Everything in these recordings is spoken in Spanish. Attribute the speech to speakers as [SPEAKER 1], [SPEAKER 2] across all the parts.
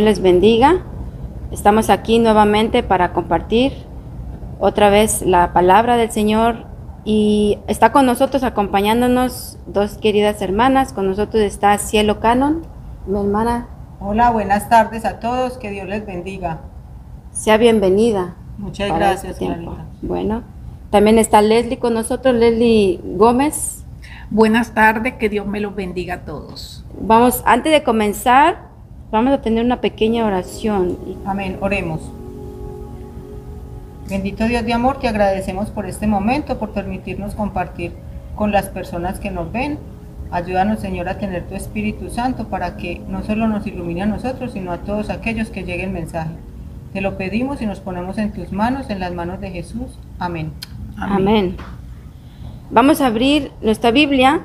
[SPEAKER 1] les bendiga. Estamos aquí nuevamente para compartir otra vez la palabra del Señor y está con nosotros acompañándonos dos queridas hermanas. Con nosotros está Cielo Cannon, mi hermana.
[SPEAKER 2] Hola, buenas tardes a todos, que Dios les bendiga.
[SPEAKER 1] Sea bienvenida.
[SPEAKER 2] Muchas gracias, señorita.
[SPEAKER 1] Bueno, también está Leslie con nosotros, Leslie Gómez.
[SPEAKER 3] Buenas tardes, que Dios me los bendiga a todos.
[SPEAKER 1] Vamos, antes de comenzar, vamos a tener una pequeña oración.
[SPEAKER 2] Amén, oremos. Bendito Dios de amor, te agradecemos por este momento, por permitirnos compartir con las personas que nos ven. Ayúdanos, Señor, a tener tu Espíritu Santo para que no solo nos ilumine a nosotros, sino a todos aquellos que llegue el mensaje. Te lo pedimos y nos ponemos en tus manos, en las manos de Jesús. Amén.
[SPEAKER 1] Amén. Vamos a abrir nuestra Biblia,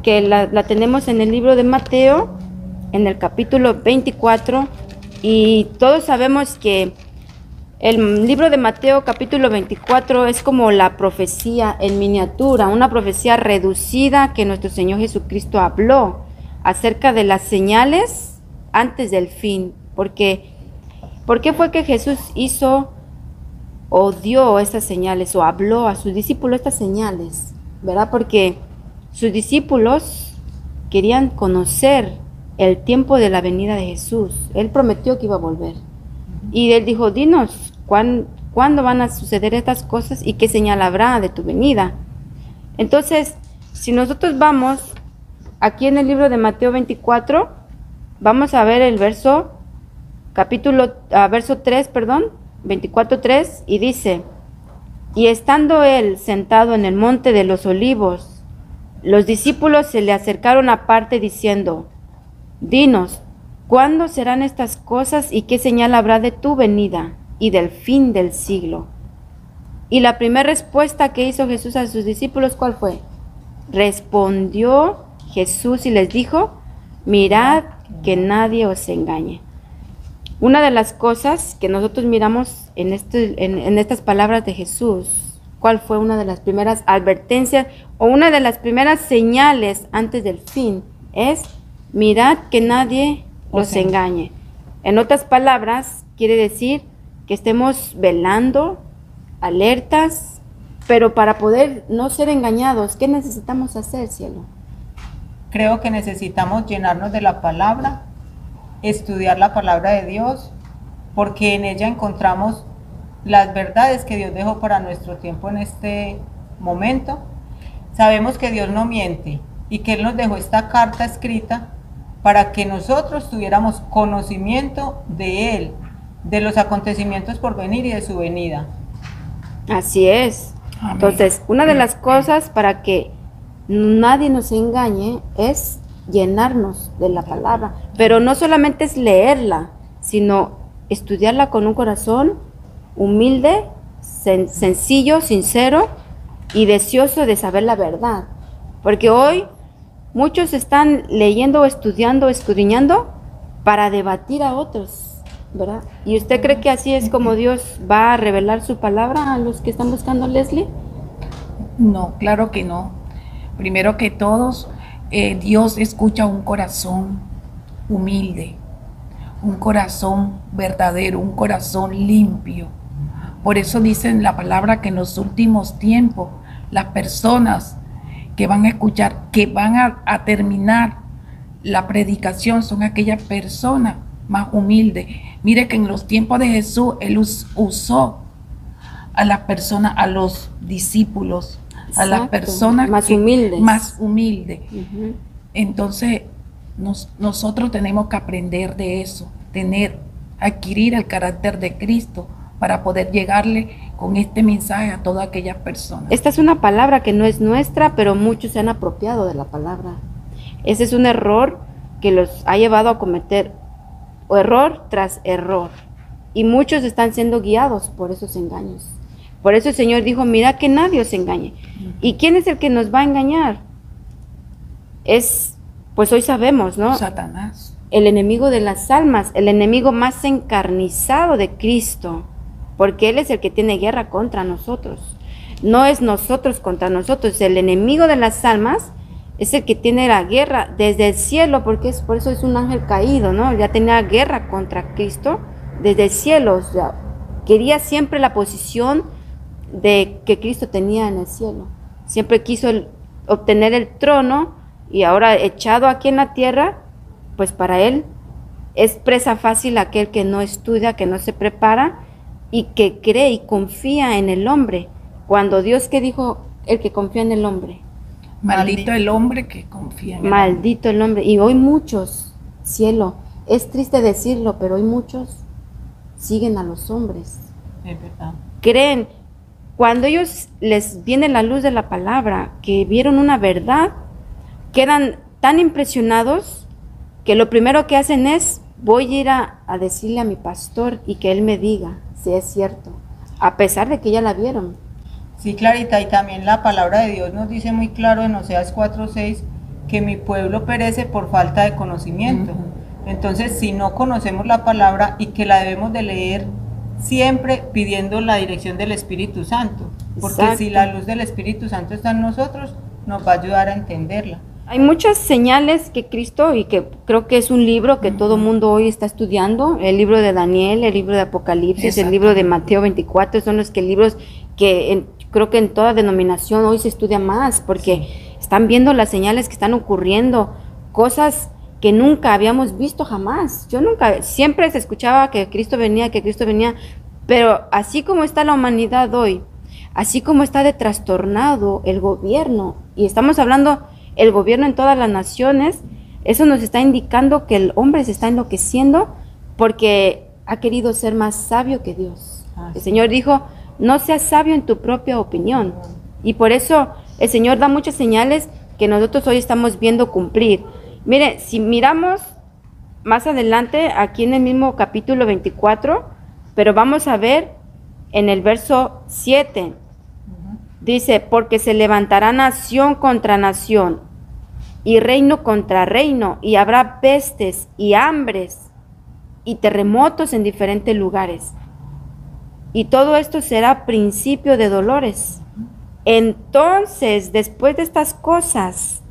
[SPEAKER 1] que la tenemos en el libro de Mateo, en el capítulo 24, y todos sabemos que el libro de Mateo capítulo 24 es como la profecía en miniatura, una profecía reducida que nuestro Señor Jesucristo habló acerca de las señales antes del fin. ¿Por qué fue que Jesús hizo o dio estas señales o habló a sus discípulos estas señales? ¿Verdad? Porque sus discípulos querían conocer el tiempo de la venida de Jesús. Él prometió que iba a volver. Y él dijo, dinos, ¿cuándo van a suceder estas cosas y qué señal habrá de tu venida? Entonces, si nosotros vamos aquí en el libro de Mateo 24, vamos a ver el verso 24:3, y dice, y estando él sentado en el monte de los olivos, los discípulos se le acercaron aparte diciendo, dinos, ¿cuándo serán estas cosas y qué señal habrá de tu venida y del fin del siglo? Y la primera respuesta que hizo Jesús a sus discípulos, ¿cuál fue? Respondió Jesús y les dijo, mirad que nadie os engañe. Una de las cosas que nosotros miramos en estas palabras de Jesús, ¿cuál fue una de las primeras advertencias o una de las primeras señales antes del fin? Es, mirad que nadie os engañe. En otras palabras, quiere decir que estemos velando, alertas, pero para poder no ser engañados, ¿qué necesitamos hacer, cielo?
[SPEAKER 2] Creo que necesitamos llenarnos de la palabra, estudiar la palabra de Dios, porque en ella encontramos las verdades que Dios dejó para nuestro tiempo en este momento. Sabemos que Dios no miente y que Él nos dejó esta carta escrita para que nosotros tuviéramos conocimiento de Él, de los acontecimientos por venir y de su venida.
[SPEAKER 1] Así es.
[SPEAKER 3] Amén.
[SPEAKER 1] Entonces, una de las cosas para que nadie nos engañe es llenarnos de la palabra, pero no solamente es leerla, sino estudiarla con un corazón humilde, sencillo, sincero y deseoso de saber la verdad, porque hoy muchos están leyendo, estudiando, escudriñando para debatir a otros, ¿verdad? ¿Y usted cree que así es como Dios va a revelar su palabra a los que están buscando, Leslie?
[SPEAKER 3] No, claro que no. Primero que todos, Dios escucha un corazón humilde, un corazón verdadero, un corazón limpio. Por eso dicen la palabra que en los últimos tiempos las personas que van a escuchar, que van a terminar la predicación, son aquellas personas más humildes. Mire que en los tiempos de Jesús, Él usó a las personas, a los discípulos, a las personas
[SPEAKER 1] más
[SPEAKER 3] humildes.
[SPEAKER 1] Uh-huh.
[SPEAKER 3] Entonces, nosotros tenemos que aprender de eso, adquirir el carácter de Cristo para poder llegarle con este mensaje a todas aquellas personas.
[SPEAKER 1] Esta es una palabra que no es nuestra, pero muchos se han apropiado de la palabra. Ese es un error que los ha llevado a cometer error tras error. Y muchos están siendo guiados por esos engaños. Por eso el Señor dijo, mira que nadie os engañe. ¿Y quién es el que nos va a engañar? Pues hoy sabemos, ¿no?
[SPEAKER 3] Satanás.
[SPEAKER 1] El enemigo de las almas, el enemigo más encarnizado de Cristo, porque Él es el que tiene guerra contra nosotros. No es nosotros contra nosotros, el enemigo de las almas es el que tiene la guerra desde el cielo, porque por eso es un ángel caído, ¿no? Ya tenía guerra contra Cristo desde el cielo, o sea, quería siempre la posición de que Cristo tenía en el cielo. Siempre quiso obtener el trono y ahora echado aquí en la tierra, pues para él es presa fácil aquel que no estudia, que no se prepara y que cree y confía en el hombre. Cuando Dios, ¿qué dijo? El que confía en el hombre.
[SPEAKER 3] Maldito el hombre que confía en el
[SPEAKER 1] Maldito el hombre. Y hoy muchos, cielo, es triste decirlo, pero hoy muchos siguen a los hombres.
[SPEAKER 2] Es verdad.
[SPEAKER 1] Creen, cuando ellos les viene la luz de la palabra, que vieron una verdad, quedan tan impresionados que lo primero que hacen es, voy a ir a decirle a mi pastor y que él me diga si es cierto, a pesar de que ya la vieron.
[SPEAKER 2] Sí, Clarita, y también la palabra de Dios nos dice muy claro en Oseas 4:6 que mi pueblo perece por falta de conocimiento. Entonces, si no conocemos la palabra y que la debemos de leer siempre pidiendo la dirección del Espíritu Santo, porque
[SPEAKER 1] Exacto.
[SPEAKER 2] si la luz del Espíritu Santo está en nosotros, nos va a ayudar a entenderla.
[SPEAKER 1] Hay muchas señales que Cristo, y que creo que es un libro que todo mundo hoy está estudiando, el libro de Daniel, el libro de Apocalipsis, el libro de Mateo 24, son los libros que creo que en toda denominación hoy se estudia más, porque están viendo las señales que están ocurriendo, cosas que nunca habíamos visto jamás. Yo nunca, siempre se escuchaba que Cristo venía, pero así como está la humanidad hoy, así como está de trastornado el gobierno, y estamos hablando el gobierno en todas las naciones, eso nos está indicando que el hombre se está enloqueciendo porque ha querido ser más sabio que Dios. El Señor dijo, no seas sabio en tu propia opinión. Y por eso el Señor da muchas señales que nosotros hoy estamos viendo cumplir. Mire, si miramos más adelante, aquí en el mismo capítulo 24, pero vamos a ver en el verso 7, dice, porque se levantará nación contra nación y reino contra reino, y habrá pestes y hambres y terremotos en diferentes lugares. Y todo esto será principio de dolores. Entonces, después de estas cosas,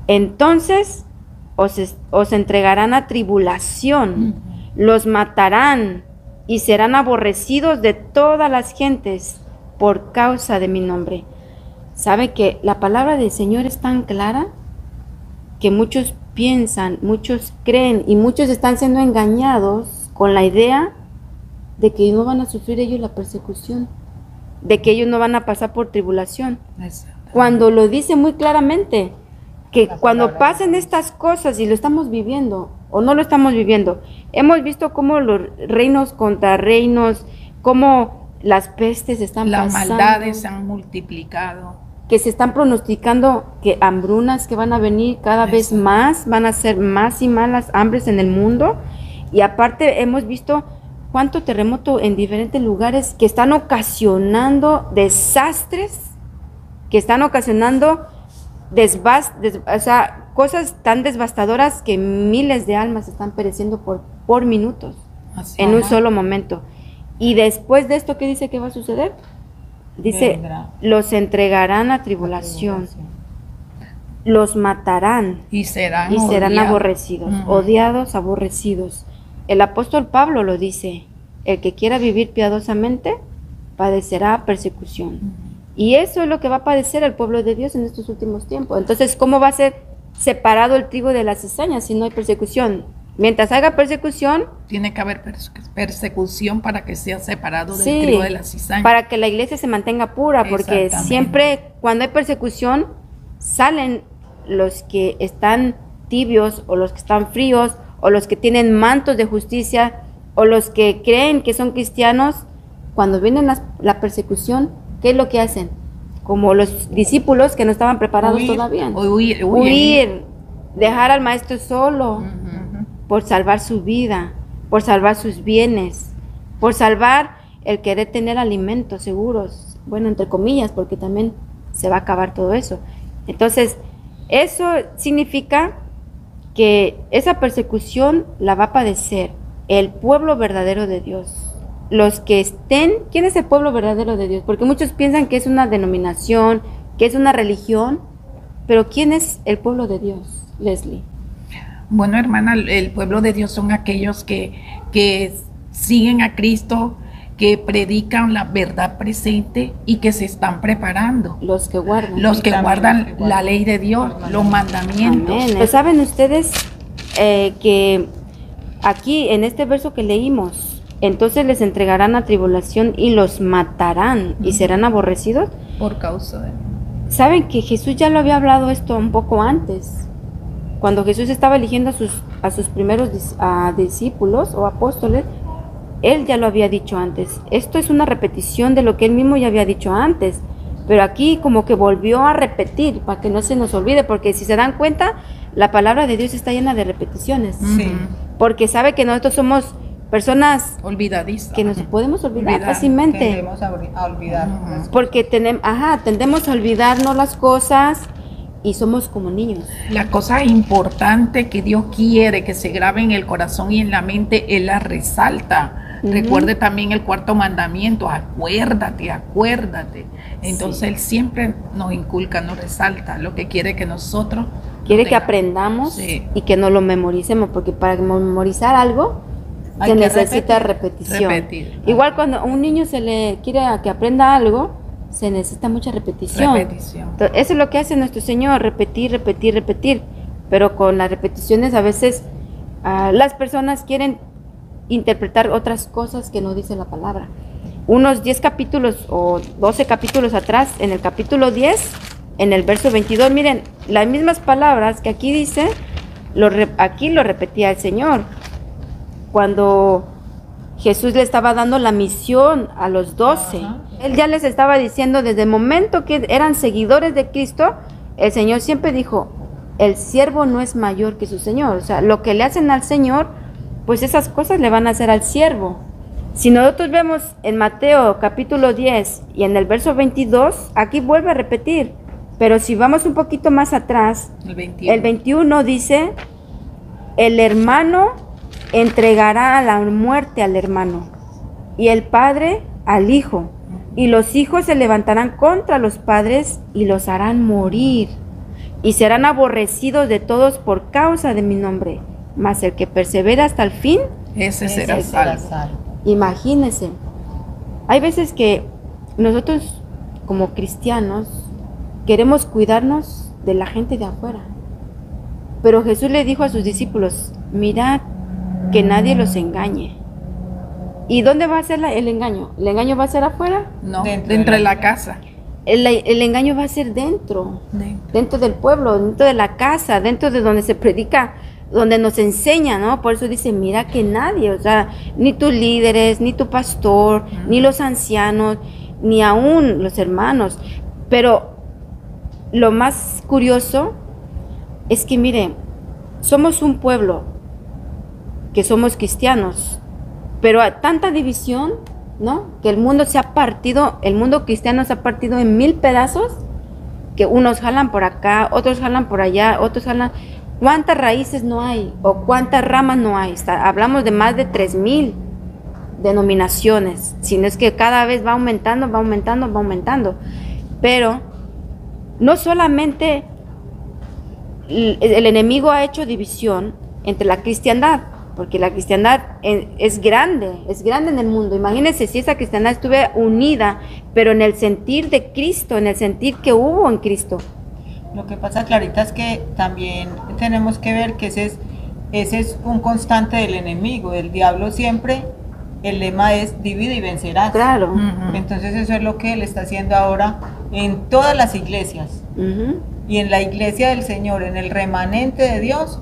[SPEAKER 1] entonces os entregarán a tribulación, los matarán y serán aborrecidos de todas las gentes por causa de mi nombre. ¿Sabe que la palabra del Señor es tan clara que muchos piensan, muchos creen y muchos están siendo engañados con la idea de que no van a sufrir ellos la persecución, de que ellos no van a pasar por tribulación? Cuando lo dice muy claramente, que cuando pasen estas cosas, y lo estamos viviendo o no lo estamos viviendo, hemos visto cómo los reinos contra reinos, cómo las pestes están
[SPEAKER 3] Las
[SPEAKER 1] pasando,
[SPEAKER 3] maldades se han multiplicado.
[SPEAKER 1] que se están pronosticando que hambrunas que van a venir cada vez más, van a ser más y más las hambres en el mundo. Y aparte hemos visto cuánto terremoto en diferentes lugares que están ocasionando desastres, que están ocasionando o sea, cosas tan devastadoras que miles de almas están pereciendo por minutos, en un solo momento. Y después de esto, ¿qué dice que va a suceder? Dice,
[SPEAKER 2] Vendrá.
[SPEAKER 1] los entregarán a tribulación, los matarán
[SPEAKER 3] Y serán
[SPEAKER 1] serán
[SPEAKER 3] odiados.
[SPEAKER 1] aborrecidos, odiados, aborrecidos. El apóstol Pablo lo dice, el que quiera vivir piadosamente padecerá persecución. Y eso es lo que va a padecer el pueblo de Dios en estos últimos tiempos. Entonces, ¿cómo va a ser separado el trigo de la cizaña si no hay persecución? Mientras haya persecución,
[SPEAKER 3] Tiene que haber persecución para que sea separado del
[SPEAKER 1] sí,
[SPEAKER 3] trigo de la cizaña.
[SPEAKER 1] para que la iglesia se mantenga pura, porque
[SPEAKER 3] Exactamente.
[SPEAKER 1] siempre cuando hay persecución salen los que están tibios o los que están fríos o los que tienen mantos de justicia o los que creen que son cristianos. Cuando viene la persecución, ¿qué es lo que hacen? Como los discípulos que no estaban preparados
[SPEAKER 2] Huir.
[SPEAKER 1] todavía.
[SPEAKER 3] Huir.
[SPEAKER 1] Dejar al maestro solo por salvar su vida, por salvar sus bienes, por salvar el querer tener alimentos seguros, bueno, entre comillas, porque también se va a acabar todo eso. Entonces, eso significa que esa persecución la va a padecer el pueblo verdadero de Dios. Los que estén, ¿quién es el pueblo verdadero de Dios? Porque muchos piensan que es una denominación, que es una religión. Pero ¿quién es el pueblo de Dios, Leslie?
[SPEAKER 3] Bueno, hermana, el pueblo de Dios son aquellos que siguen a Cristo, que predican la verdad presente y que se están preparando.
[SPEAKER 1] Los que guardan.
[SPEAKER 3] Los que guardan
[SPEAKER 2] los que guardan
[SPEAKER 3] la ley de Dios, los mandamientos.
[SPEAKER 1] Amén. Pues saben ustedes que aquí en este verso que leímos, entonces les entregarán a tribulación y los matarán y serán aborrecidos.
[SPEAKER 3] Por causa de...
[SPEAKER 1] Saben que Jesús ya lo había hablado esto un poco antes, cuando Jesús estaba eligiendo a sus primeros discípulos o apóstoles. Él ya lo había dicho antes. Esto es una repetición de lo que él mismo ya había dicho antes, pero aquí como que volvió a repetir para que no se nos olvide, porque si se dan cuenta, la palabra de Dios está llena de repeticiones.
[SPEAKER 2] Sí.
[SPEAKER 1] Porque sabe que nosotros somos personas
[SPEAKER 3] Olvidadizas.
[SPEAKER 1] que nos podemos olvidar
[SPEAKER 3] Olvidar.
[SPEAKER 1] fácilmente.
[SPEAKER 2] Tendemos a olvidar.
[SPEAKER 1] Porque tendemos a olvidarnos las cosas y somos como niños.
[SPEAKER 3] La cosa importante que Dios quiere que se grabe en el corazón y en la mente, Él la resalta. Recuerde también el cuarto mandamiento, acuérdate, acuérdate. Entonces
[SPEAKER 1] Sí.
[SPEAKER 3] Él siempre nos inculca, nos resalta lo que quiere que nosotros
[SPEAKER 1] Quiere que
[SPEAKER 3] tengamos.
[SPEAKER 1] aprendamos
[SPEAKER 3] Sí.
[SPEAKER 1] y que no lo memoricemos, porque para memorizar algo
[SPEAKER 2] Hay
[SPEAKER 1] se
[SPEAKER 2] que
[SPEAKER 1] necesita
[SPEAKER 2] repetir.
[SPEAKER 1] repetición.
[SPEAKER 3] Repetir.
[SPEAKER 1] Igual cuando a un niño se le quiere que aprenda algo, se necesita mucha repetición.
[SPEAKER 3] Repetición.
[SPEAKER 1] Entonces, eso es lo que hace nuestro Señor, repetir, repetir, repetir. Pero con las repeticiones a veces las personas quieren interpretar otras cosas que no dice la palabra. Unos 10 capítulos o 12 capítulos atrás, en el capítulo 10, en el verso 22, miren, las mismas palabras que aquí dice, aquí lo repetía el Señor. Cuando Jesús le estaba dando la misión a los 12,
[SPEAKER 2] Ajá.
[SPEAKER 1] Él ya les estaba diciendo desde el momento que eran seguidores de Cristo, el Señor siempre dijo, el siervo no es mayor que su Señor. O sea, lo que le hacen al Señor, pues esas cosas le van a hacer al siervo. Si nosotros vemos en Mateo capítulo 10 y en el verso 22, aquí vuelve a repetir. Pero si vamos un poquito más atrás,
[SPEAKER 3] El 21.
[SPEAKER 1] el 21 dice, el hermano entregará a la muerte al hermano y el padre al hijo. Y los hijos se levantarán contra los padres y los harán morir. Y serán aborrecidos de todos por causa de mi nombre. Mas el que persevera hasta el fin,
[SPEAKER 3] Ese será
[SPEAKER 2] Ese será
[SPEAKER 3] salvo.
[SPEAKER 2] salvo.
[SPEAKER 1] imagínense. Hay veces que nosotros como cristianos queremos cuidarnos de la gente de afuera. Pero Jesús le dijo a sus discípulos, mirad que nadie los engañe. ¿Y dónde va a ser el engaño? ¿El engaño va a ser afuera?
[SPEAKER 3] No,
[SPEAKER 2] Dentro
[SPEAKER 3] dentro
[SPEAKER 2] de
[SPEAKER 3] de
[SPEAKER 2] la
[SPEAKER 3] la casa.
[SPEAKER 1] El engaño va a ser dentro. Dentro del pueblo, dentro de la casa, dentro de donde se predica, donde nos enseña, ¿no? Por eso dice, mira que nadie, o sea, ni tus líderes, ni tu pastor, ni los ancianos, ni aún los hermanos. Pero lo más curioso es que, miren, somos un pueblo que somos cristianos, pero hay tanta división, ¿no? Que el mundo se ha partido, el mundo cristiano se ha partido en 1000 pedazos, que unos jalan por acá, otros jalan por allá, otros jalan. ¿Cuántas raíces no hay? ¿O cuántas ramas no hay? Hablamos de más de 3000 denominaciones, si no es que cada vez va aumentando, va aumentando, va aumentando. Pero no solamente el enemigo ha hecho división entre la cristiandad, porque la cristiandad es grande en el mundo. Imagínense si esa cristiandad estuviera unida, pero en el sentir de Cristo, en el sentir que hubo en Cristo.
[SPEAKER 2] Lo que pasa, Clarita, es que también tenemos que ver que ese es un constante del enemigo. El diablo siempre, el lema es divide y vencerás.
[SPEAKER 1] Claro.
[SPEAKER 3] Ujú.
[SPEAKER 2] Entonces eso es lo que él está haciendo ahora en todas las iglesias.
[SPEAKER 1] Ujú.
[SPEAKER 2] Y en la iglesia del Señor, en el remanente de Dios,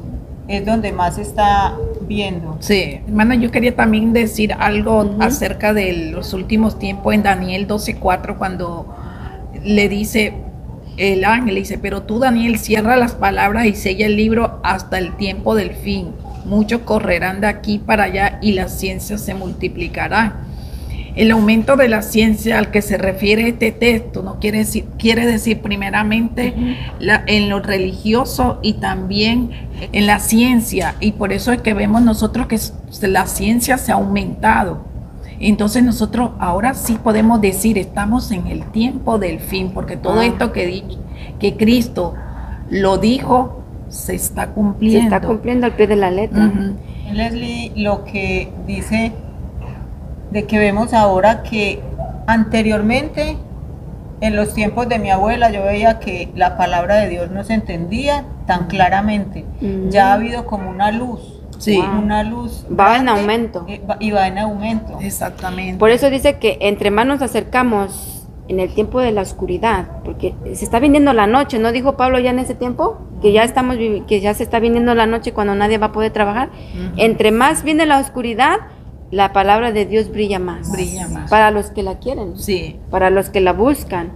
[SPEAKER 2] es donde más se está viendo.
[SPEAKER 3] Sí, hermana, yo quería también decir algo acerca de los últimos tiempos en Daniel 12:4, cuando le dice el ángel, le dice, pero tú, Daniel, cierra las palabras y sella el libro hasta el tiempo del fin. Muchos correrán de aquí para allá y la ciencia se multiplicará. El aumento de la ciencia al que se refiere este texto no quiere decir primeramente en lo religioso y también en la ciencia, y por eso es que vemos nosotros que la ciencia se ha aumentado. Entonces nosotros ahora sí podemos decir estamos en el tiempo del fin, porque todo esto que Cristo lo dijo, se está
[SPEAKER 1] Se
[SPEAKER 3] cumpliendo.
[SPEAKER 1] está cumpliendo al pie de la letra.
[SPEAKER 3] Ujú.
[SPEAKER 2] Leslie, lo que dice de que vemos ahora que anteriormente, en los tiempos de mi abuela, yo veía que la palabra de Dios no se entendía tan claramente. Ya ha habido como una luz.
[SPEAKER 3] Sí.
[SPEAKER 2] Una luz.
[SPEAKER 1] Va en
[SPEAKER 2] grande,
[SPEAKER 1] aumento.
[SPEAKER 2] y va en aumento.
[SPEAKER 3] Exactamente.
[SPEAKER 1] Por eso dice que entre más nos acercamos en el tiempo de la oscuridad, porque se está viniendo la noche, ¿no dijo Pablo ya en ese tiempo? Que ya que ya se está viniendo la noche cuando nadie va a poder trabajar. Entre más viene la oscuridad, la palabra de Dios brilla más.
[SPEAKER 3] Brilla más.
[SPEAKER 1] Para los que la quieren,
[SPEAKER 3] Sí.
[SPEAKER 1] para los que la buscan,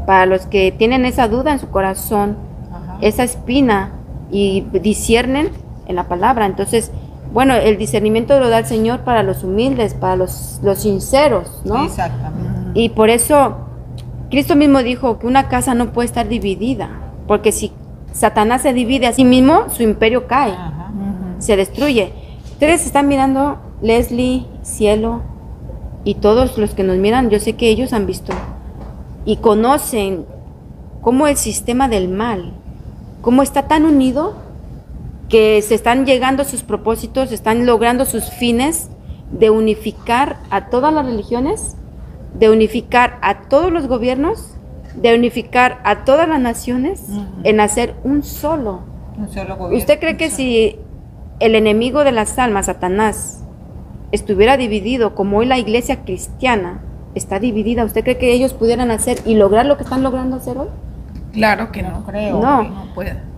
[SPEAKER 1] para los que tienen esa duda en su corazón,
[SPEAKER 2] Ajá.
[SPEAKER 1] esa espina y disciernen en la palabra. Entonces, bueno, el discernimiento lo da el Señor para los humildes, para los sinceros, ¿no?
[SPEAKER 2] Exactamente.
[SPEAKER 1] Y por eso Cristo mismo dijo que una casa no puede estar dividida, porque si Satanás se divide a sí mismo, su imperio cae,
[SPEAKER 2] Ajá.
[SPEAKER 1] se destruye. Ustedes están mirando, Leslie, Cielo, y todos los que nos miran, yo sé que ellos han visto y conocen cómo el sistema del mal, cómo está tan unido que se están llegando a sus propósitos, están logrando sus fines de unificar a todas las religiones, de unificar a todos los gobiernos, de unificar a todas las naciones en hacer un solo.
[SPEAKER 2] Un solo gobierno.
[SPEAKER 1] ¿Usted cree que si el enemigo de las almas, Satanás, estuviera dividido como hoy la iglesia cristiana está dividida, ¿usted cree que ellos pudieran hacer y lograr lo que están logrando hacer hoy?
[SPEAKER 3] Claro que
[SPEAKER 2] No
[SPEAKER 3] no.
[SPEAKER 2] creo.
[SPEAKER 1] No.
[SPEAKER 3] No puede.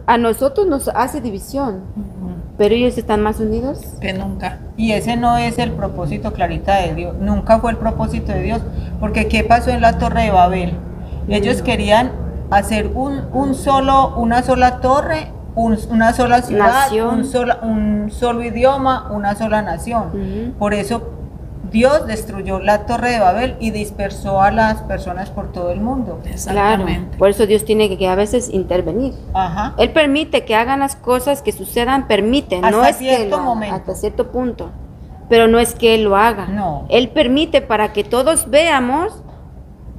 [SPEAKER 1] A nosotros nos hace división, pero ellos están más unidos.
[SPEAKER 3] Que nunca.
[SPEAKER 2] Y ese no es el propósito, Clarita, de Dios. Nunca fue el propósito de Dios. Porque ¿qué pasó en la Torre de Babel? Ellos querían hacer una sola torre, una sola ciudad,
[SPEAKER 1] Nación.
[SPEAKER 2] un solo idioma, una sola nación.
[SPEAKER 1] Ujú.
[SPEAKER 2] Por eso Dios destruyó la Torre de Babel y dispersó a las personas por todo el mundo.
[SPEAKER 1] Claro,
[SPEAKER 3] Exactamente.
[SPEAKER 1] por eso Dios tiene que a veces intervenir.
[SPEAKER 2] Ajá.
[SPEAKER 1] Él permite que hagan las cosas que sucedan, permite, no
[SPEAKER 2] Hasta
[SPEAKER 1] es que
[SPEAKER 2] cierto
[SPEAKER 1] lo-
[SPEAKER 2] momento.
[SPEAKER 1] hasta cierto punto, pero no es que Él lo haga.
[SPEAKER 2] No.
[SPEAKER 1] Él permite para que todos veamos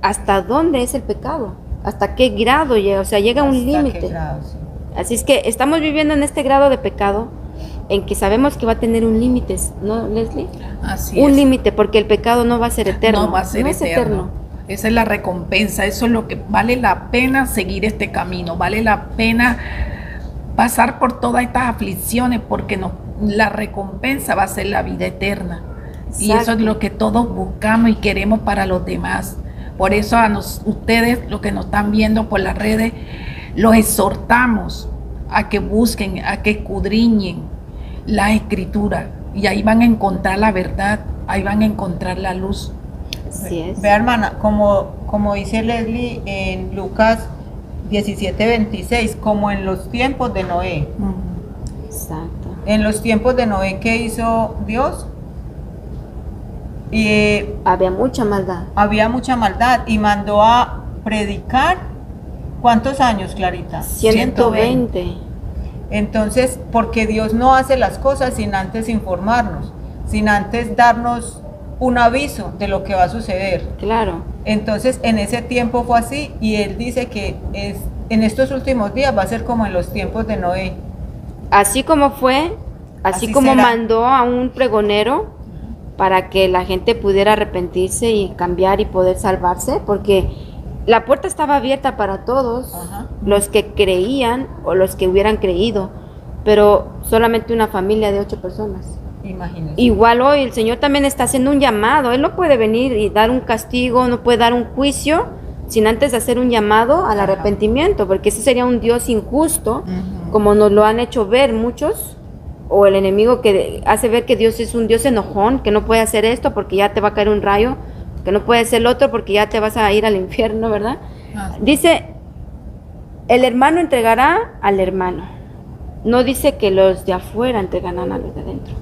[SPEAKER 1] hasta dónde es el pecado, hasta qué grado llega, o sea, llega a un
[SPEAKER 2] ¿Hasta qué
[SPEAKER 1] límite.
[SPEAKER 2] grado? Sí.
[SPEAKER 1] Así es que estamos viviendo en este grado de pecado en que sabemos que va a tener un límite, ¿no, Leslie?
[SPEAKER 3] Así
[SPEAKER 1] Un
[SPEAKER 3] es.
[SPEAKER 1] límite, porque el pecado no va a ser eterno.
[SPEAKER 3] No va a ser
[SPEAKER 1] no es
[SPEAKER 3] eterno. Esa es la recompensa, eso es lo que vale la pena seguir este camino, vale la pena pasar por todas estas aflicciones porque la recompensa va a ser la vida eterna. Y eso es
[SPEAKER 1] Exacto.
[SPEAKER 3] lo que todos buscamos y queremos para los demás. Por eso ustedes, los que nos están viendo por las redes, los exhortamos a que busquen, a que escudriñen la escritura y ahí van a encontrar la verdad, ahí van a encontrar la luz.
[SPEAKER 1] Así es.
[SPEAKER 2] Vea, hermana, como dice Leslie en Lucas 17:26, como en los tiempos de Noé.
[SPEAKER 1] Exacto.
[SPEAKER 2] En los tiempos de Noé, ¿qué hizo Dios?
[SPEAKER 1] Había mucha maldad.
[SPEAKER 2] Había mucha maldad y mandó a predicar. ¿Cuántos años, Clarita?
[SPEAKER 1] 120.
[SPEAKER 2] Entonces, porque Dios no hace las cosas sin antes informarnos, sin antes darnos un aviso de lo que va a suceder.
[SPEAKER 1] Claro.
[SPEAKER 2] Entonces, en ese tiempo fue así y Él dice que en estos últimos días va a ser como en los tiempos de Noé.
[SPEAKER 1] Así como fue, así
[SPEAKER 2] Así
[SPEAKER 1] como
[SPEAKER 2] será.
[SPEAKER 1] mandó a un pregonero para que la gente pudiera arrepentirse y cambiar y poder salvarse, porque la puerta estaba abierta para todos,
[SPEAKER 2] Ajá.
[SPEAKER 1] los que creían o los que hubieran creído, pero solamente una familia de 8 personas.
[SPEAKER 2] Imagínense.
[SPEAKER 1] Igual hoy el Señor también está haciendo un llamado. Él no puede venir y dar un castigo, no puede dar un juicio sin antes hacer un llamado al
[SPEAKER 2] Ajá.
[SPEAKER 1] arrepentimiento, porque ese sería un Dios injusto, como nos lo han hecho ver muchos, o el enemigo que hace ver que Dios es un Dios enojón, que no puede hacer esto porque ya te va a caer un rayo, que no puede hacer el otro porque ya te vas a ir al infierno, ¿verdad?
[SPEAKER 3] Ah.
[SPEAKER 1] Dice, el hermano entregará al hermano. No dice que los de afuera entregarán a los de adentro.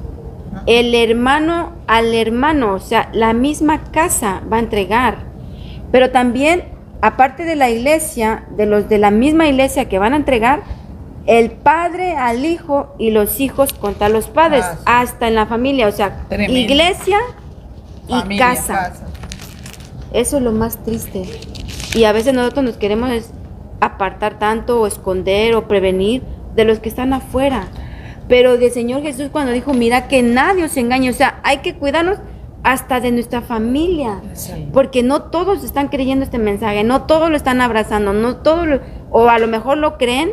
[SPEAKER 1] El hermano al hermano, o sea, la misma casa va a entregar. Pero también, aparte de la iglesia, de los de la misma iglesia que van a entregar, el padre al hijo y los hijos contra los padres,
[SPEAKER 2] Ah, sí.
[SPEAKER 1] hasta en la familia, o sea,
[SPEAKER 3] Tremendo.
[SPEAKER 1] iglesia y
[SPEAKER 3] Familia,
[SPEAKER 1] casa. Eso es lo más triste. Y a veces nosotros nos queremos apartar tanto o esconder o prevenir de los que están afuera. Pero del Señor Jesús cuando dijo, mira que nadie os engañe, o sea, hay que cuidarnos hasta de nuestra familia,
[SPEAKER 2] Sí.
[SPEAKER 1] porque no todos están creyendo este mensaje, no todos lo están abrazando, no todos o a lo mejor lo creen,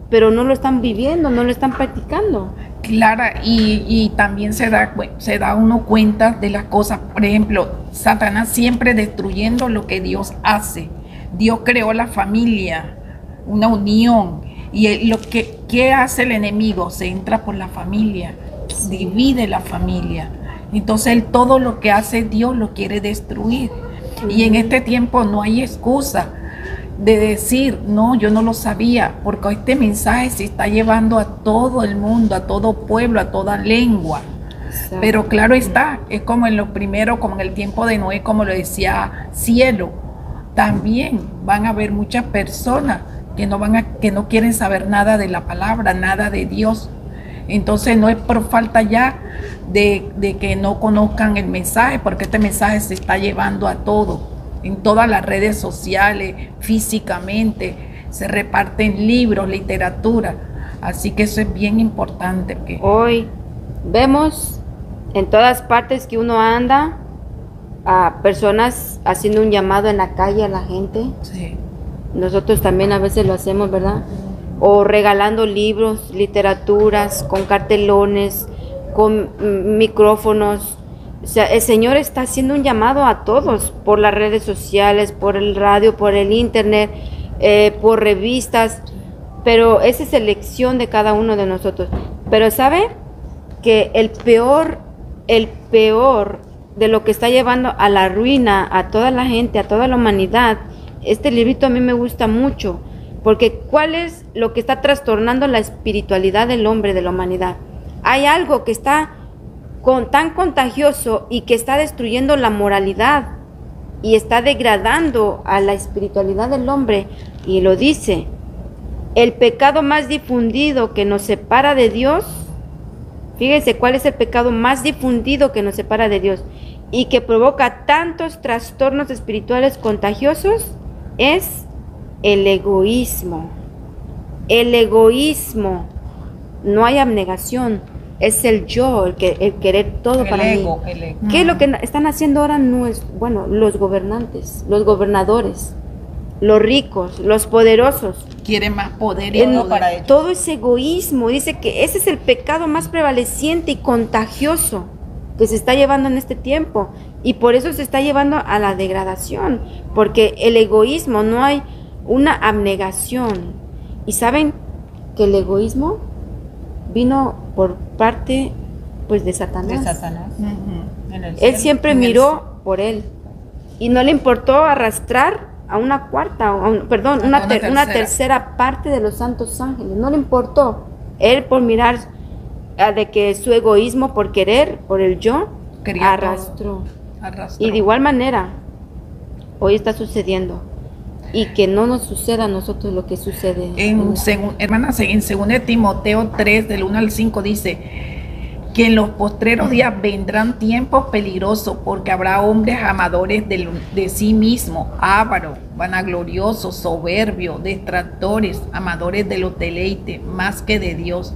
[SPEAKER 1] pero no lo están viviendo, no lo están practicando.
[SPEAKER 3] Clara, y también se da uno cuenta de las cosas. Por ejemplo, Satanás siempre destruyendo lo que Dios hace. Dios creó la familia, una unión. Y ¿qué hace el enemigo? Se entra por la familia, divide la familia. Entonces él todo lo que hace Dios lo quiere destruir. Y en este tiempo no hay excusa de decir, no, yo no lo sabía, porque este mensaje se está llevando a todo el mundo, a todo pueblo, a toda lengua.
[SPEAKER 1] Exacto.
[SPEAKER 3] Pero claro está, es como en lo primero, como en el tiempo de Noé, como lo decía Cielo, también van a haber muchas personas que no quieren saber nada de la palabra, nada de Dios. Entonces no es por falta ya de que no conozcan el mensaje, porque este mensaje se está llevando a todo. En todas las redes sociales, físicamente, se reparten libros, literatura. Así que eso es bien importante.
[SPEAKER 1] Hoy vemos en todas partes que uno anda a personas haciendo un llamado en la calle a la gente.
[SPEAKER 3] Sí.
[SPEAKER 1] Nosotros también a veces lo hacemos, ¿verdad? O regalando libros, literaturas, con cartelones, con micrófonos. O sea, el Señor está haciendo un llamado a todos por las redes sociales, por el radio, por el internet, por revistas, pero esa es elección de cada uno de nosotros. Pero ¿sabe? Que el peor de lo que está llevando a la ruina a toda la gente, a toda la humanidad, este librito a mí me gusta mucho, porque ¿cuál es lo que está trastornando la espiritualidad del hombre, de la humanidad? Hay algo que está tan contagioso y que está destruyendo la moralidad y está degradando a la espiritualidad del hombre, y lo dice, el pecado más difundido que nos separa de Dios. Fíjense cuál es el pecado más difundido que nos separa de Dios y que provoca tantos trastornos espirituales contagiosos, es el egoísmo. El egoísmo. No hay abnegación. Es el yo, el querer todo para mí.
[SPEAKER 2] El ego.
[SPEAKER 1] ¿Qué es lo que están haciendo ahora? Los gobernantes, los gobernadores, los ricos, los poderosos.
[SPEAKER 3] Quiere más poder y
[SPEAKER 2] Todo para ellos.
[SPEAKER 1] Todo es egoísmo. Dice que ese es el pecado más prevaleciente y contagioso que se está llevando en este tiempo, y por eso se está llevando a la degradación, porque el egoísmo, no hay una abnegación. Y saben que el egoísmo vino por parte, pues, de Satanás.
[SPEAKER 2] De Satanás.
[SPEAKER 3] Ujú.
[SPEAKER 2] En el
[SPEAKER 1] Él
[SPEAKER 2] cielo.
[SPEAKER 1] siempre miró por él y no le importó arrastrar a una cuarta, una tercera parte de los santos ángeles. No le importó. Él, por mirar de que su egoísmo, por querer, por el yo,
[SPEAKER 3] Quería
[SPEAKER 1] arrastró.
[SPEAKER 3] Arrastró.
[SPEAKER 1] Y de igual manera, hoy está sucediendo. Y que no nos suceda a nosotros lo que sucede.
[SPEAKER 3] Hermanas, en 2 Timoteo 3, del 1 al 5 dice que en los postreros días vendrán tiempos peligrosos, porque habrá hombres amadores de sí mismos, ávaros, vanagloriosos, soberbios, detractores, amadores de los deleites más que de Dios,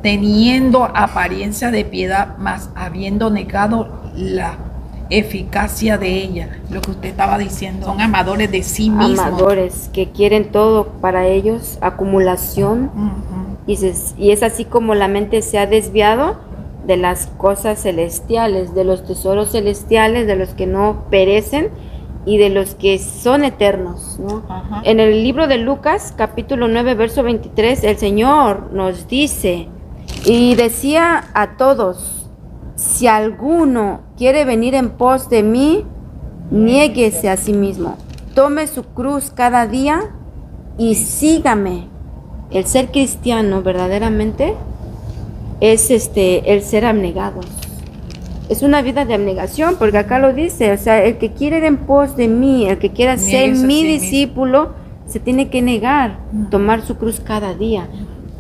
[SPEAKER 3] teniendo apariencia de piedad, mas habiendo negado la eficacia de ella. Lo que usted estaba diciendo, son amadores de sí mismos.
[SPEAKER 1] Amadores que quieren todo para ellos, acumulación.
[SPEAKER 3] Ujú.
[SPEAKER 1] Y es así como la mente se ha desviado de las cosas celestiales, de los tesoros celestiales, de los que no perecen y de los que son eternos, ¿no?
[SPEAKER 2] Ajá.
[SPEAKER 1] En el libro de Lucas, capítulo 9, verso 23, el Señor nos dice, y decía a todos, si alguno quiere venir en pos de mí, niéguese a sí mismo, tome su cruz cada día y sígame. El ser cristiano verdaderamente es el ser abnegado. Es una vida de abnegación, porque acá lo dice, o sea, el que quiere ir en pos de mí, el que quiera ser
[SPEAKER 3] Niéguese a
[SPEAKER 1] mi
[SPEAKER 3] sí mismo.
[SPEAKER 1] discípulo, se tiene que negar, tomar su cruz cada día.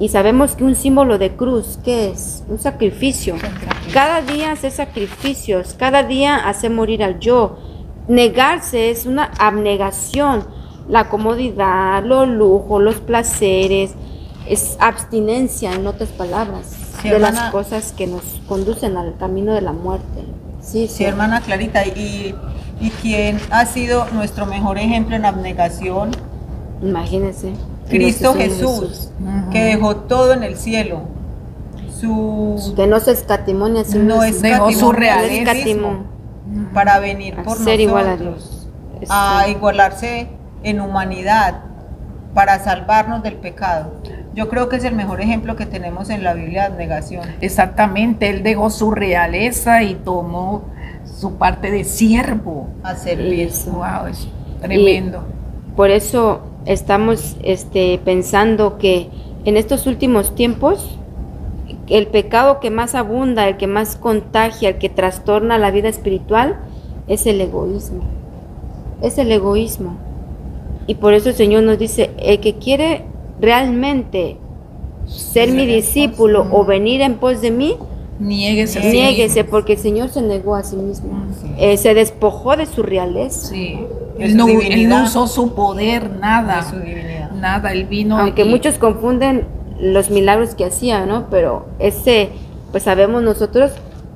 [SPEAKER 1] Y sabemos que un símbolo de cruz, ¿qué es? Un sacrificio. Cada día hacer sacrificios, cada día hacer morir al yo. Negarse es una abnegación. la comodidad, los lujos, los placeres, es abstinencia, en otras palabras,
[SPEAKER 2] Sí,
[SPEAKER 1] de
[SPEAKER 2] hermana.
[SPEAKER 1] las cosas que nos conducen al camino de la muerte. Sí,
[SPEAKER 2] Sí, hermana Clarita, y quién ha sido nuestro mejor ejemplo en abnegación,
[SPEAKER 1] Imagínense.
[SPEAKER 2] Cristo
[SPEAKER 1] Nuestro Señor
[SPEAKER 2] Jesús, que dejó todo en el cielo. Su
[SPEAKER 1] que no se escatimó ni a sí
[SPEAKER 2] no
[SPEAKER 1] mismo.
[SPEAKER 3] Dejó su
[SPEAKER 2] escatimó
[SPEAKER 3] realeza.
[SPEAKER 2] él
[SPEAKER 1] Escatimó.
[SPEAKER 2] mismo para venir
[SPEAKER 1] A
[SPEAKER 2] por
[SPEAKER 1] ser igual a
[SPEAKER 2] nosotros,
[SPEAKER 1] Dios.
[SPEAKER 2] a igualarse en humanidad, para salvarnos del pecado. Yo creo que es el mejor ejemplo que tenemos en la Biblia de abnegación.
[SPEAKER 3] Exactamente, él dejó su realeza y tomó su parte de siervo.
[SPEAKER 2] A servir.
[SPEAKER 1] Eso.
[SPEAKER 3] Wow, es tremendo.
[SPEAKER 1] Por eso estamos pensando que en estos últimos tiempos el pecado que más abunda, el que más contagia, el que trastorna la vida espiritual es el egoísmo. Es el egoísmo. Y por eso el Señor nos dice, el que quiere realmente ser mi discípulo o venir en pos de mí,
[SPEAKER 3] Niéguese a sí
[SPEAKER 1] niéguese,
[SPEAKER 3] mismo.
[SPEAKER 1] porque el Señor se negó a sí mismo.
[SPEAKER 2] Sí.
[SPEAKER 1] Se despojó de su realeza.
[SPEAKER 3] Sí.
[SPEAKER 2] De
[SPEAKER 3] Él
[SPEAKER 2] su
[SPEAKER 3] no
[SPEAKER 2] divinidad.
[SPEAKER 3] usó su poder, nada.
[SPEAKER 2] De su divinidad.
[SPEAKER 3] Nada, él vino.
[SPEAKER 1] Aunque
[SPEAKER 3] y-
[SPEAKER 1] muchos confunden los milagros que hacía, ¿no? Pero pues sabemos nosotros,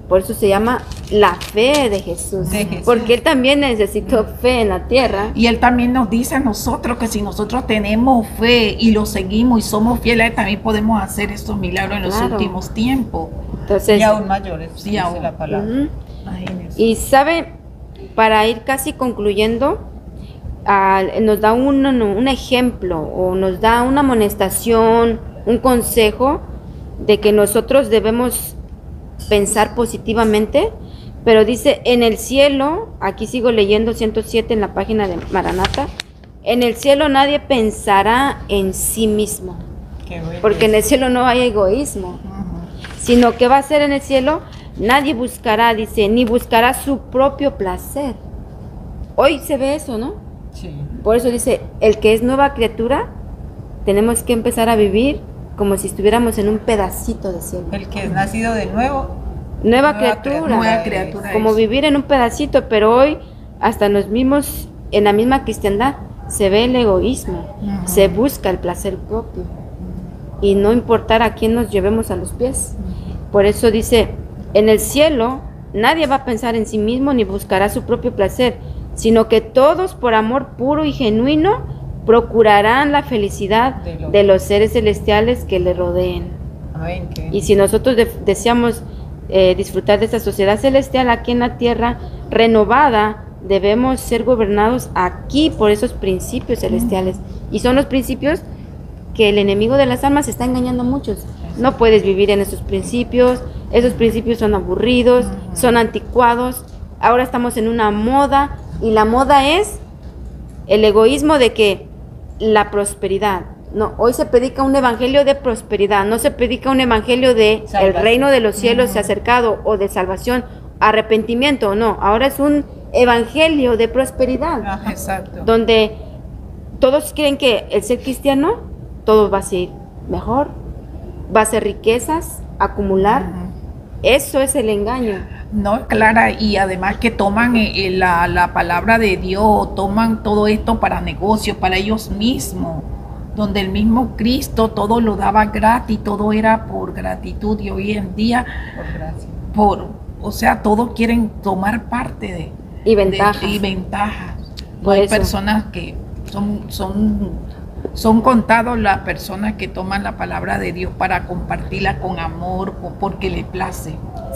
[SPEAKER 1] por eso se llama la fe de Jesús.
[SPEAKER 2] De Jesús.
[SPEAKER 1] Porque él también necesitó fe en la tierra.
[SPEAKER 3] Y él también nos dice a nosotros que si nosotros tenemos fe y lo seguimos y somos fieles, a él, también podemos hacer estos milagros en los
[SPEAKER 1] Claro.
[SPEAKER 3] últimos tiempos.
[SPEAKER 1] Entonces,
[SPEAKER 2] Y aún mayores,
[SPEAKER 3] Sí,
[SPEAKER 2] dice
[SPEAKER 3] aún.
[SPEAKER 2] la palabra.
[SPEAKER 1] ujú.
[SPEAKER 3] Imagínense.
[SPEAKER 1] Y sabe, para ir casi concluyendo, nos da un ejemplo o nos da una amonestación, un consejo de que nosotros debemos pensar positivamente, pero dice, en el cielo, aquí sigo leyendo 107 en la página de Maranata, en el cielo nadie pensará en sí mismo,
[SPEAKER 2] Qué bueno.
[SPEAKER 1] porque en el cielo no hay egoísmo, sino que va a ser en el cielo, nadie buscará, dice, ni buscará su propio placer. Hoy se ve eso, ¿no?
[SPEAKER 2] Sí.
[SPEAKER 1] Por eso dice, el que es nueva criatura, tenemos que empezar a vivir como si estuviéramos en un pedacito de cielo.
[SPEAKER 2] El que es nacido de nuevo,
[SPEAKER 1] Nueva
[SPEAKER 2] nueva
[SPEAKER 1] criatura,
[SPEAKER 3] Nueva criatura.
[SPEAKER 1] como
[SPEAKER 3] es.
[SPEAKER 1] vivir en un pedacito, pero hoy hasta los mismos, en la misma cristiandad, se ve el egoísmo,
[SPEAKER 3] Ujú.
[SPEAKER 1] se busca el placer propio y no importar a quién nos llevemos a los pies. Por eso dice, en el cielo nadie va a pensar en sí mismo ni buscará su propio placer, sino que todos por amor puro y genuino procurarán la felicidad de los seres celestiales que le rodeen.
[SPEAKER 2] amén. Qué
[SPEAKER 1] Y si nosotros deseamos disfrutar de esta sociedad celestial aquí en la tierra renovada, debemos ser gobernados aquí por esos principios celestiales. Y son los principios que el enemigo de las almas está engañando a muchos. No puedes vivir en esos principios son aburridos, son anticuados. Ahora estamos en una moda y la moda es el egoísmo de que la prosperidad. No, hoy se predica un evangelio de prosperidad, no se predica un evangelio de el
[SPEAKER 2] Salvación.
[SPEAKER 1] reino de los cielos se ha acercado o de salvación, arrepentimiento, no, ahora es un evangelio de prosperidad,
[SPEAKER 2] Ajá.
[SPEAKER 3] Exacto.
[SPEAKER 1] donde todos creen que el ser cristiano, todo va a ser mejor, va a ser riquezas, acumular, eso es el engaño.
[SPEAKER 3] No, Clara, y además que toman la palabra de Dios, toman todo esto para negocios, para ellos mismos, donde el mismo Cristo todo lo daba gratis, todo era por gratitud, y hoy en día,
[SPEAKER 2] Por gracia.
[SPEAKER 3] o sea, todos quieren tomar parte de
[SPEAKER 1] Y ventajas.
[SPEAKER 3] y ventajas. No
[SPEAKER 1] Por
[SPEAKER 3] hay
[SPEAKER 1] eso.
[SPEAKER 3] personas que son contados las personas que toman la palabra de Dios para compartirla con amor o porque le place.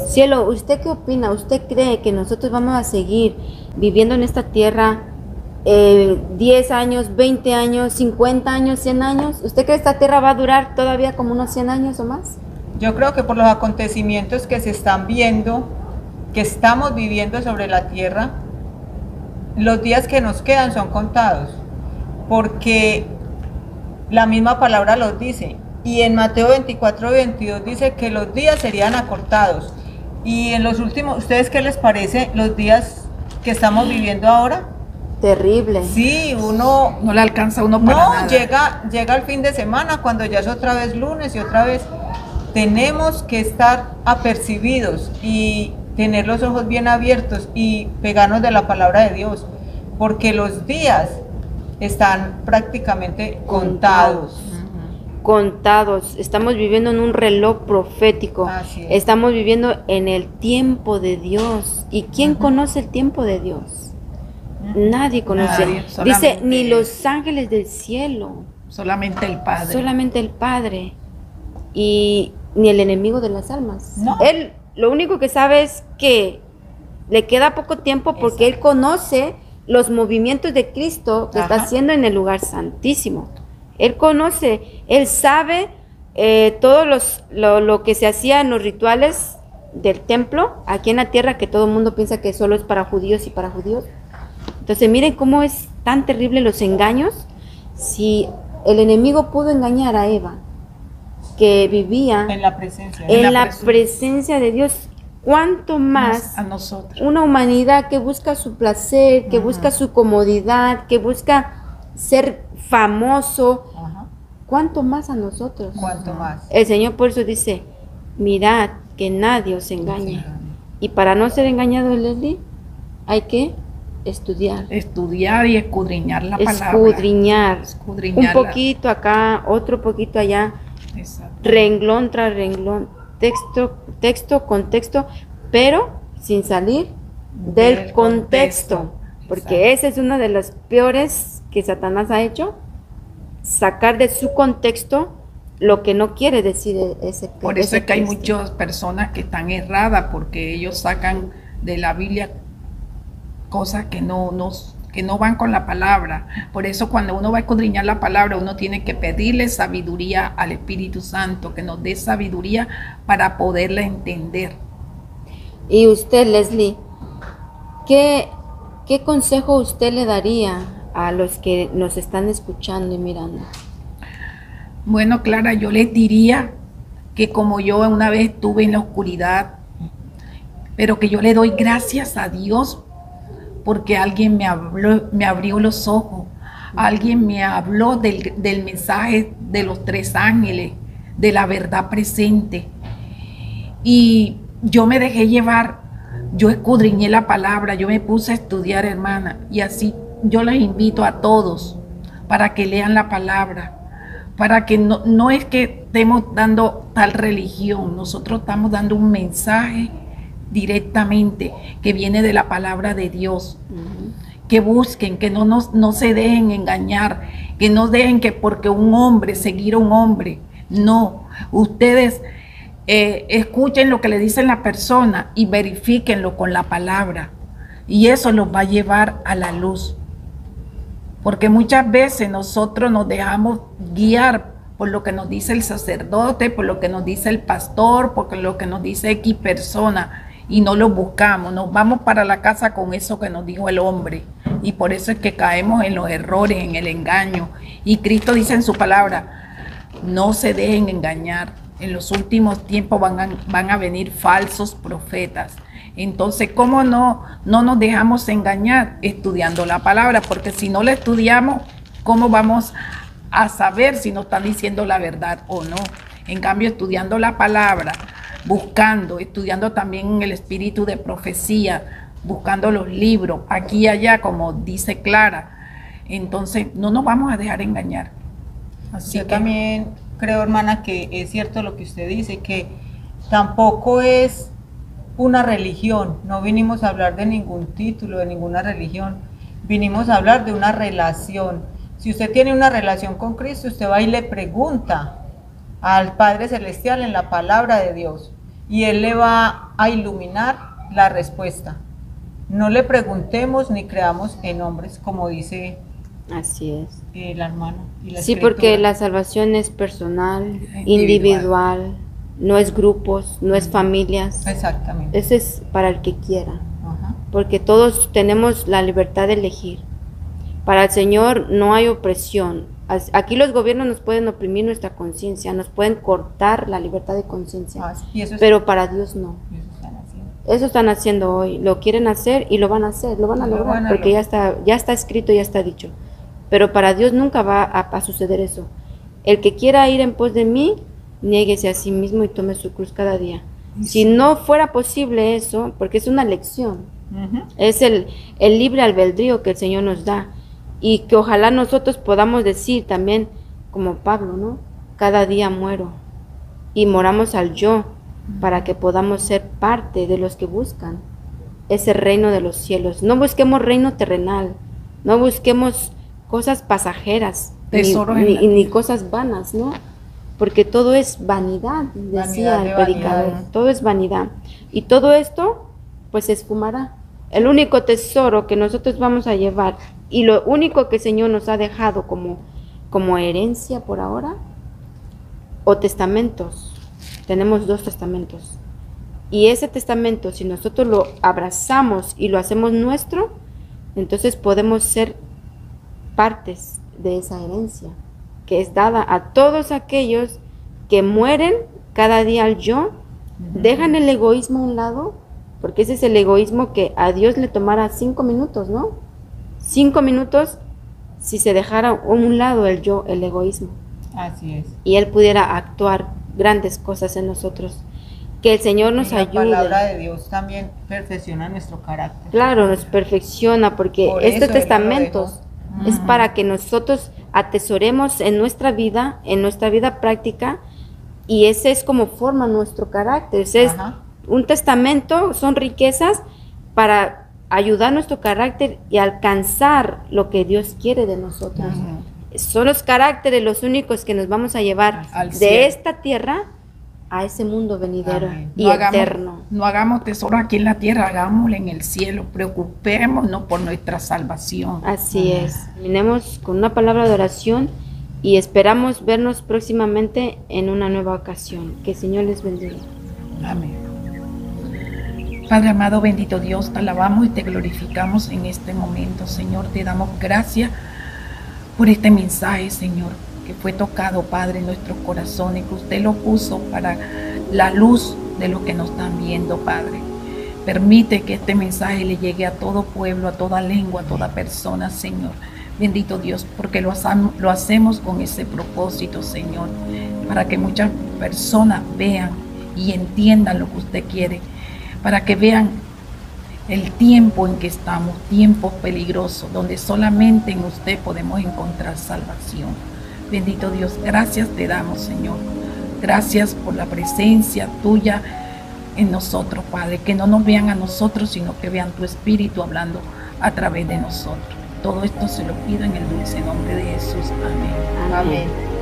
[SPEAKER 1] Cielo, ¿usted qué opina? ¿Usted cree que nosotros vamos a seguir viviendo en esta tierra 10 años, 20 años, 50 años, 100 años? ¿Usted cree que esta tierra va a durar todavía como unos 100 años o más?
[SPEAKER 2] Yo creo que por los acontecimientos que se están viendo, que estamos viviendo sobre la tierra, los días que nos quedan son contados, porque la misma palabra los dice, y en Mateo 24, 22 dice que los días serían acortados, y en los últimos, ¿ustedes qué les parece los días que estamos viviendo ahora?
[SPEAKER 1] Terrible.
[SPEAKER 2] Sí, uno
[SPEAKER 3] No le alcanza a uno para
[SPEAKER 2] no,
[SPEAKER 3] nada.
[SPEAKER 2] llega el fin de semana, cuando ya es otra vez lunes y otra vez. Tenemos que estar apercibidos y tener los ojos bien abiertos y pegarnos de la palabra de Dios, porque los días están prácticamente contados.
[SPEAKER 1] Contados. Estamos viviendo en un reloj profético.
[SPEAKER 2] Así es.
[SPEAKER 1] Estamos viviendo en el tiempo de Dios. ¿Y quién conoce el tiempo de Dios? Nadie conoce.
[SPEAKER 3] Nadie,
[SPEAKER 1] Dice,
[SPEAKER 3] solamente
[SPEAKER 1] ni los ángeles del cielo.
[SPEAKER 3] Solamente el Padre.
[SPEAKER 1] Solamente el Padre. Y ni el enemigo de las almas.
[SPEAKER 2] No.
[SPEAKER 1] Él lo único que sabe es que le queda poco tiempo porque él conoce los movimientos de Cristo que está
[SPEAKER 2] Ajá.
[SPEAKER 1] haciendo en el lugar santísimo. Él conoce, él sabe todo lo que se hacía en los rituales del templo aquí en la tierra, que todo el mundo piensa que solo es para judíos y para judíos. Entonces miren cómo es tan terrible los engaños. Si el enemigo pudo engañar a Eva, que vivía
[SPEAKER 2] En la presencia.
[SPEAKER 1] en la presencia de Dios, ¿cuánto más
[SPEAKER 3] a nosotros.
[SPEAKER 1] una humanidad que busca su placer, que busca su comodidad, que busca ser famoso?
[SPEAKER 2] Ajá.
[SPEAKER 1] ¿Cuánto más a nosotros?
[SPEAKER 2] ¿Cuánto más?
[SPEAKER 1] El Señor por eso dice, mirad que nadie os engañe. Y para no ser engañado, Leslie, hay que estudiar.
[SPEAKER 3] Estudiar y escudriñar la palabra.
[SPEAKER 1] Escudriñar.
[SPEAKER 3] Escudriñarla.
[SPEAKER 1] Un poquito acá, otro poquito allá,
[SPEAKER 3] Exacto.
[SPEAKER 1] renglón tras renglón, texto con texto, pero sin salir del contexto. Porque esa es una de las peores que Satanás ha hecho, sacar de su contexto lo que no quiere decir ese.
[SPEAKER 3] Por eso
[SPEAKER 1] ese
[SPEAKER 3] es que hay
[SPEAKER 1] texto.
[SPEAKER 3] muchas personas que están erradas, porque ellos sacan de la Biblia cosas que no van con la palabra. Por eso cuando uno va a escudriñar la palabra, uno tiene que pedirle sabiduría al Espíritu Santo, que nos dé sabiduría para poderla entender.
[SPEAKER 1] Y usted, Leslie, ¿qué consejo usted le daría a los que nos están escuchando y mirando?
[SPEAKER 3] Bueno, Clara, yo les diría que como yo una vez estuve en la oscuridad, pero que yo le doy gracias a Dios porque alguien me abrió los ojos, alguien me habló del mensaje de los 3 ángeles, de la verdad presente. Y yo me dejé llevar, yo escudriñé la palabra, yo me puse a estudiar, hermana, y así yo les invito a todos para que lean la palabra, para que no es que estemos dando tal religión, nosotros estamos dando un mensaje directamente que viene de la palabra de Dios. Que busquen, que no se dejen engañar, que no dejen que porque un hombre, seguir a un hombre. No, ustedes escuchen lo que le dicen la persona y verifíquenlo con la palabra, y eso los va a llevar a la luz. Porque muchas veces nosotros nos dejamos guiar por lo que nos dice el sacerdote, por lo que nos dice el pastor, por lo que nos dice X persona, y no lo buscamos, nos vamos para la casa con eso que nos dijo el hombre, y por eso es que caemos en los errores, en el engaño. Y Cristo dice en su palabra, no se dejen engañar, en los últimos tiempos van a venir falsos profetas. Entonces, ¿cómo no nos dejamos engañar? Estudiando la palabra, porque si no la estudiamos, ¿cómo vamos a saber si nos están diciendo la verdad o no? En cambio, estudiando la palabra, buscando, estudiando también el espíritu de profecía, buscando los libros, aquí y allá, como dice Clara, entonces no nos vamos a dejar engañar. Así
[SPEAKER 2] Yo
[SPEAKER 3] que
[SPEAKER 2] también creo, hermana, que es cierto lo que usted dice, que tampoco es una religión, no vinimos a hablar de ningún título, de ninguna religión, vinimos a hablar de una relación. Si usted tiene una relación con Cristo, usted va y le pregunta al Padre Celestial en la palabra de Dios, y Él le va a iluminar la respuesta. No le preguntemos ni creamos en hombres, como dice
[SPEAKER 1] Así es.
[SPEAKER 2] la hermana. Y la
[SPEAKER 1] Sí,
[SPEAKER 2] escritura.
[SPEAKER 1] porque la salvación es personal, individual, no es grupos, no es familias.
[SPEAKER 2] Exactamente.
[SPEAKER 1] Ese es para el que quiera,
[SPEAKER 2] Ajá.
[SPEAKER 1] porque todos tenemos la libertad de elegir. Para el Señor no hay opresión. Aquí los gobiernos nos pueden oprimir nuestra conciencia, nos pueden cortar la libertad de conciencia,
[SPEAKER 2] Y eso es,
[SPEAKER 1] pero para Dios no.
[SPEAKER 2] y eso están haciendo.
[SPEAKER 1] Eso están haciendo hoy, lo quieren hacer y lo van a hacer, lo van a
[SPEAKER 2] Lo
[SPEAKER 1] lograr,
[SPEAKER 2] van a
[SPEAKER 1] porque
[SPEAKER 2] lograr.
[SPEAKER 1] ya está escrito, ya está dicho. Pero para Dios nunca va a suceder eso. El que quiera ir en pos de mí, niéguese a sí mismo y tome su cruz cada día. Si no fuera posible eso, porque es una lección,
[SPEAKER 2] Ujú.
[SPEAKER 1] es el libre albedrío que el Señor nos da. Y que ojalá nosotros podamos decir también, como Pablo, ¿no? Cada día muero. Y moramos al yo, para que podamos ser parte de los que buscan ese reino de los cielos. No busquemos reino terrenal, no busquemos cosas pasajeras, ni cosas vanas, ¿no? Porque todo es vanidad, decía el predicador, todo es vanidad. Y todo esto, pues se esfumará. El único tesoro que nosotros vamos a llevar y lo único que el Señor nos ha dejado como herencia por ahora, o testamentos. Tenemos 2 testamentos. Y ese testamento, si nosotros lo abrazamos y lo hacemos nuestro, entonces podemos ser partes de esa herencia que es dada a todos aquellos que mueren cada día al yo, dejan el egoísmo a un lado, porque ese es el egoísmo que a Dios le tomara 5 minutos, ¿no? 5 minutos si se dejara a un lado el yo, el egoísmo.
[SPEAKER 2] Así es.
[SPEAKER 1] Y Él pudiera actuar grandes cosas en nosotros. Que el Señor nos ayude.
[SPEAKER 2] La palabra de Dios también perfecciona nuestro carácter.
[SPEAKER 1] Claro, nos perfecciona, porque este testamento es para que nosotros atesoremos en nuestra vida práctica, y ese es como forma nuestro carácter. Ese es un testamento, son riquezas para ayudar nuestro carácter y alcanzar lo que Dios quiere de nosotros. Son los caracteres los únicos que nos vamos a llevar de esta tierra a ese mundo venidero y eterno.
[SPEAKER 3] No hagamos tesoro aquí en la tierra, hagámoslo en el cielo. Preocupémonos por nuestra salvación.
[SPEAKER 1] Así es. Terminemos con una palabra de oración y esperamos vernos próximamente en una nueva ocasión. Que el Señor les bendiga.
[SPEAKER 3] Amén. Padre amado, bendito Dios, te alabamos y te glorificamos en este momento, Señor. Te damos gracias por este mensaje, Señor, que fue tocado, Padre, en nuestros corazones, que usted lo puso para la luz de los que nos están viendo, Padre. Permite que este mensaje le llegue a todo pueblo, a toda lengua, a toda persona, Señor. Bendito Dios, porque lo hacemos con ese propósito, Señor, para que muchas personas vean y entiendan lo que usted quiere, para que vean el tiempo en que estamos, tiempos peligrosos, donde solamente en usted podemos encontrar salvación. Bendito Dios, gracias te damos, Señor. Gracias por la presencia tuya en nosotros, Padre. Que no nos vean a nosotros, sino que vean tu Espíritu hablando a través de nosotros. Todo esto se lo pido en el dulce nombre de Jesús. Amén.
[SPEAKER 1] Amén.